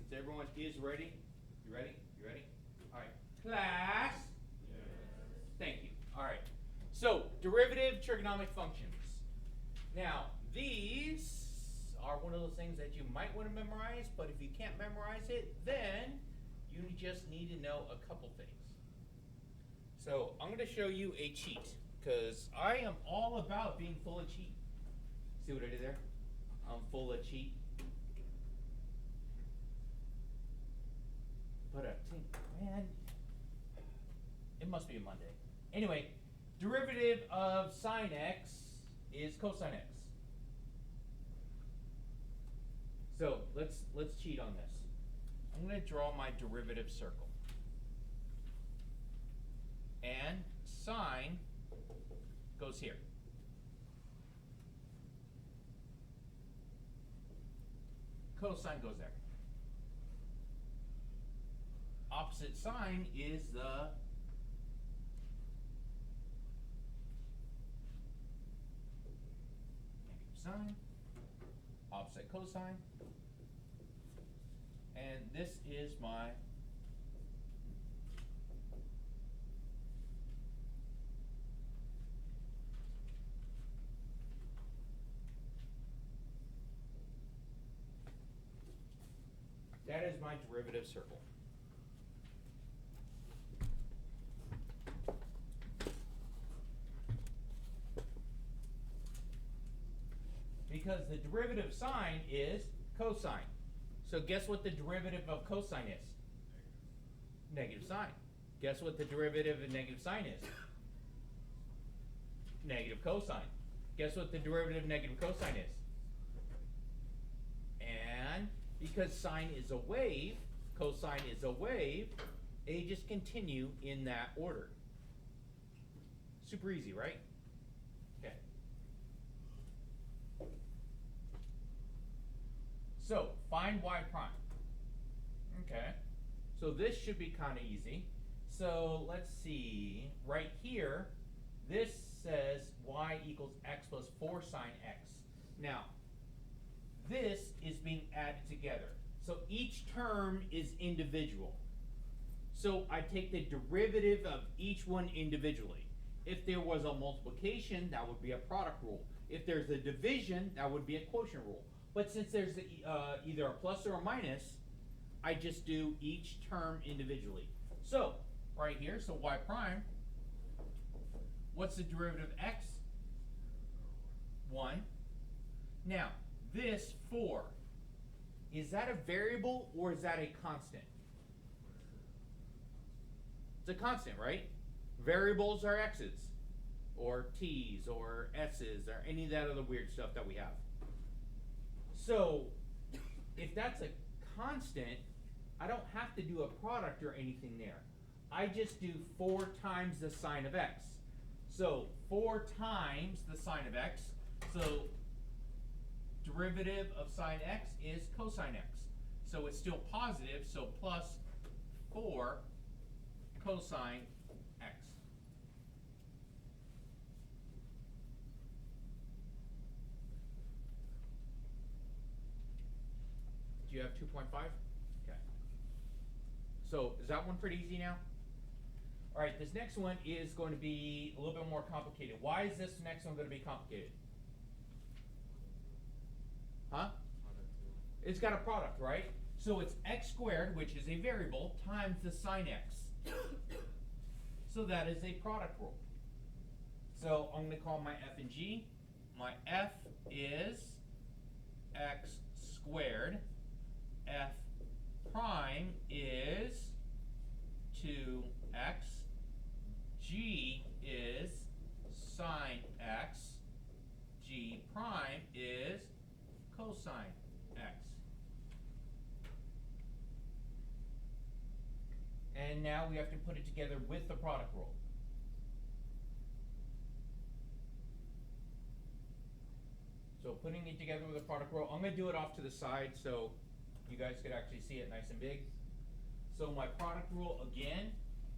Since everyone is ready, you ready? You ready? All right. Class? Yes. Thank you. All right. So, derivative trigonometric functions. Now, these are one of those things that you might want to memorize, but if you can't memorize it, then you just need to know a couple things. So, I'm going to show you a cheat, because I am all about being full of cheat. See what I did there? I'm full of cheat. But I think, man, it must be a Monday. Anyway, derivative of sine x is cosine x. So let's cheat on this. I'm going to draw my derivative circle. And sine goes here. Cosine goes there. Opposite sine is the negative sine, opposite cosine, and this is my derivative circle. Because the derivative of sine is cosine. So guess what the derivative of cosine is? Negative sine. Guess what the derivative of negative sine is? Negative cosine. Guess what the derivative of negative cosine is? And because sine is a wave, cosine is a wave, they just continue in that order. Super easy, right? Okay. So, find y prime. Okay. So this should be kind of easy. So let's see. Right here, this says y equals x plus 4 sine x. Now, this is being added together. So each term is individual. So I take the derivative of each one individually. If there was a multiplication, that would be a product rule. If there's a division, that would be a quotient rule. But since there's either a plus or a minus, I just do each term individually. So, right here, so y prime, what's the derivative of x? 1. Now, this 4, is that a variable or is that a constant? It's a constant, right? Variables are x's, or t's, or s's, or any of that other weird stuff that we have. So, if that's a constant, I don't have to do a product or anything there. I just do 4 times the sine of x. So, 4 times the sine of x. So, derivative of sine x is cosine x. So, it's still positive, so plus 4 cosine x. Do you have 2.5? Okay. So is that one pretty easy now? All right, this next one is going to be a little bit more complicated. Why is this next one going to be complicated? Huh? It's got a product, right? So it's x squared, which is a variable, times the sine x. So that is a product rule. So I'm going to call my f and g. My f is x squared. F prime is 2x. G is sine x. G prime is cosine x. And now we have to put it together with the product rule. So putting it together with a product rule, I'm going to do it off to the side so you guys could actually see it nice and big. So my product rule again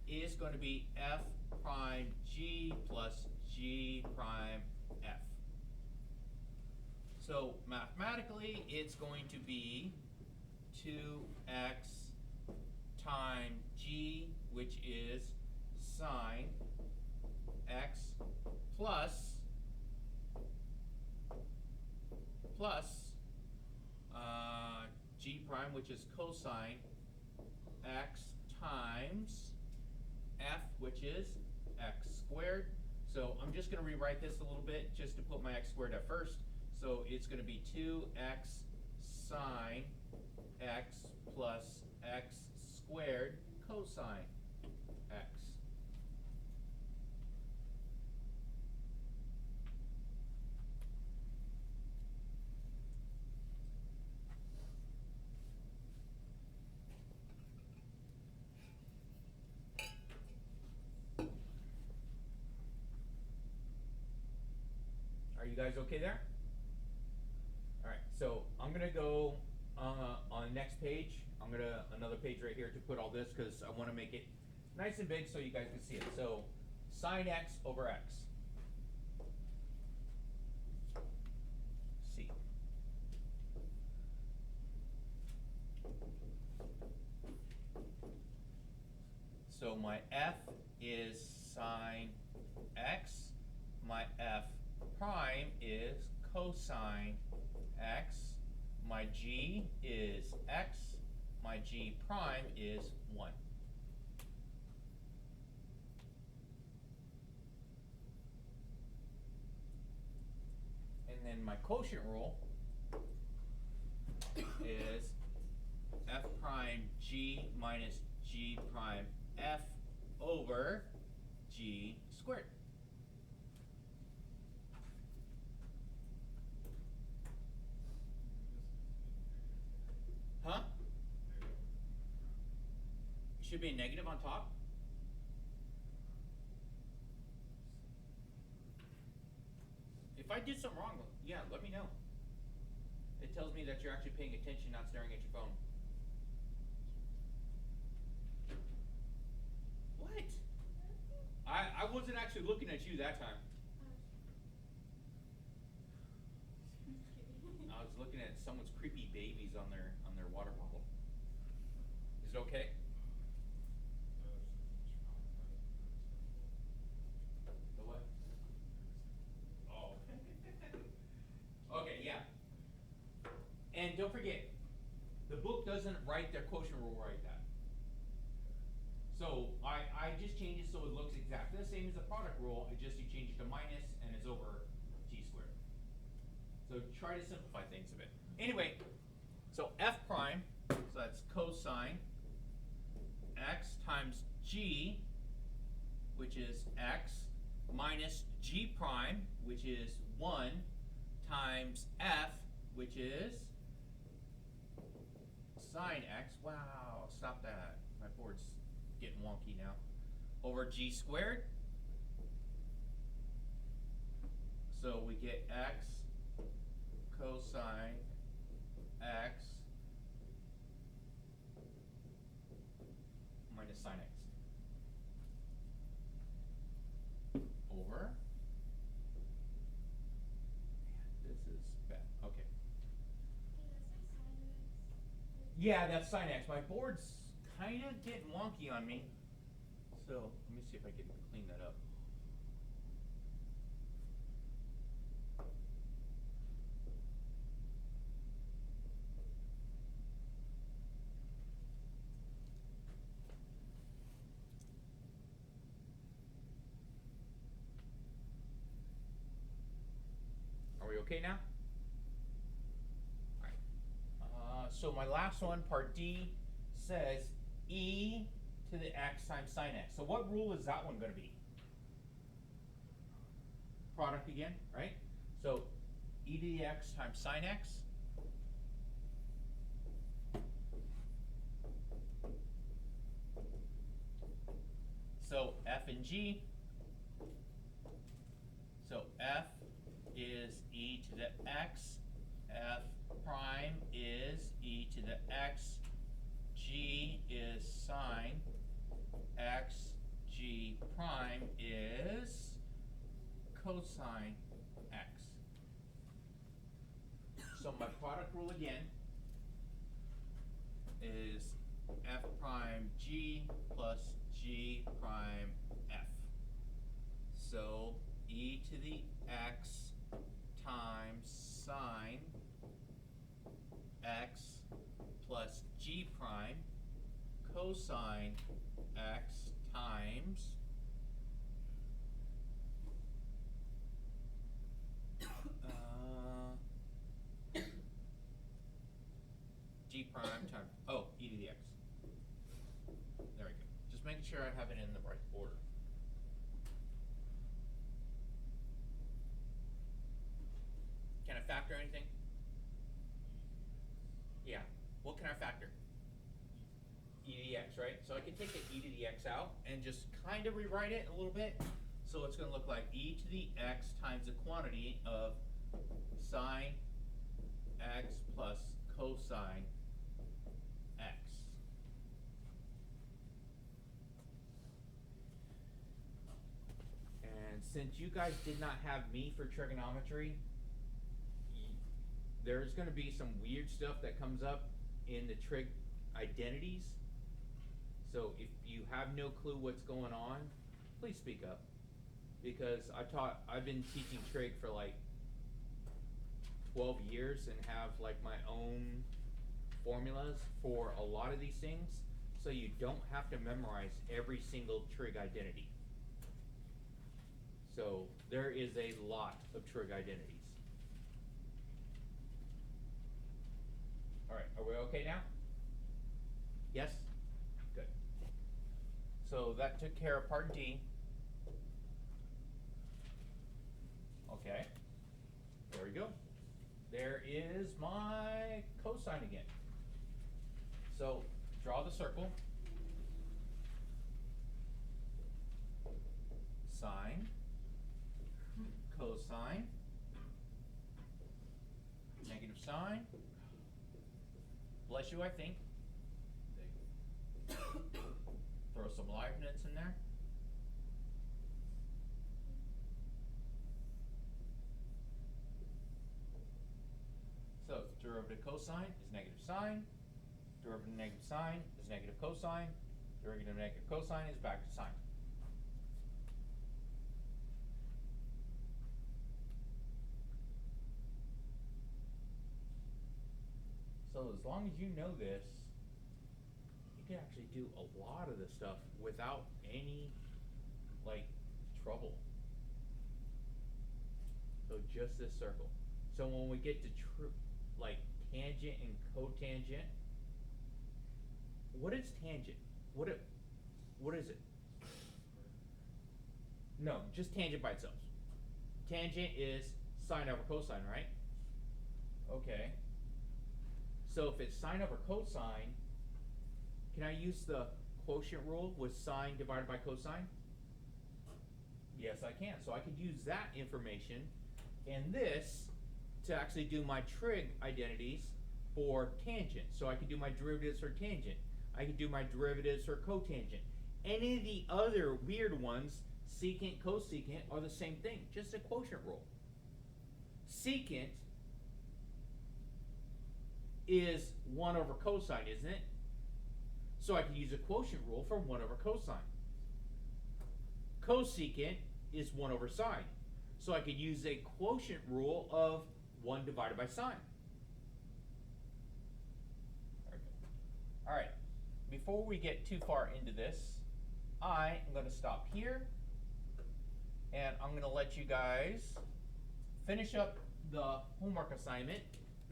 is going to be f prime g plus g prime f. So mathematically it's going to be 2x which is cosine x times f, which is x squared. So I'm just going to rewrite this a little bit just to put my x squared at first. So it's going to be 2x sine x plus x squared cosine x. Are you guys okay there? All right, so I'm gonna go on the next page. I'm gonna another page right here to put all this because I want to make it nice and big so you guys can see it. So sine x over x. C. So my f is sine x. My f prime is cosine x. My g is x. My g prime is 1. And then my quotient rule is f prime g minus g prime f over g squared. Huh? Should be a negative on top. If I did something wrong, yeah, let me know. It tells me that you're actually paying attention, not staring at your phone. What? I wasn't actually looking at you that time. I was looking at someone's creepy babies on their water bottle. Is it okay? The what? Oh. Okay, yeah. And don't forget, the book doesn't write their quotient rule right that. So I just changed it so it looks exactly the same as the product rule. It just you change it to minus and it's over g squared. So try to simplify things a bit. Anyway, so f prime, so that's cosine x times g, which is x, minus g prime, which is 1, times f, which is sine x. Wow, stop that. My board's getting wonky now. Over g squared. So we get x cosine x minus sine x over. Man, this is bad. Okay. Yeah, that's sine x. My board's kind of getting wonky on me. So let me see if I can clean that up. Are we okay now? All right. So my last one, part D, says e to the x times sine x. So what rule is that one going to be? Product again, right? So e to the x times sine x. So f and g. So f is e to the x. F prime is e to the x. G is sine x. G prime is cosine x. So my product rule again is f prime g plus g prime f. So e to the x times sine x plus cosine x times g prime times, e to the x. There we go. Just making sure I have it in the right order. Can I factor anything? Yeah. What can I factor? E to the x, right? So I can take the e to the x out and just kind of rewrite it a little bit. So it's going to look like e to the x times the quantity of sine x plus cosine x. And since you guys did not have me for trigonometry, there's going to be some weird stuff that comes up in the trig identities. So if you have no clue what's going on, please speak up. Because I've been teaching trig for like 12 years and have like my own formulas for a lot of these things. So you don't have to memorize every single trig identity. So there is a lot of trig identities. All right, are we okay now? Yes? Good. So that took care of part D. Okay, there we go. There is my cosine again. So draw the circle. Sine, cosine, negative sine. Bless you, I think. Throw some Leibniz in there. So derivative cosine is negative sine. Derivative negative sine is negative cosine. Derivative negative cosine is back to sine. So as long as you know this, you can actually do a lot of this stuff without any like trouble. So just this circle. So when we get to like tangent and cotangent, what is tangent? What is it? No, just tangent by itself. Tangent is sine over cosine, right? Okay. So if it's sine over cosine, can I use the quotient rule with sine divided by cosine? Yes, I can. So I could use that information and this to actually do my trig identities for tangent. So I could do my derivatives for tangent. I could do my derivatives for cotangent. Any of the other weird ones, secant, cosecant, are the same thing, just a quotient rule. Secant is 1 over cosine, isn't it? So I can use a quotient rule for 1 over cosine. Cosecant is 1 over sine. So I could use a quotient rule of 1 divided by sine. All right, before we get too far into this, I am going to stop here and I'm going to let you guys finish up the homework assignment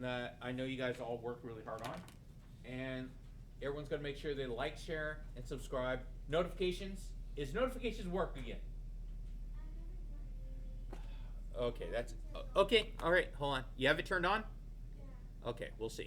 that I know you guys all worked really hard on. And everyone's going to make sure they like, share, and subscribe. Notifications. Is notifications work again? Okay, that's okay. All right, hold on. You have it turned on? Okay, we'll see.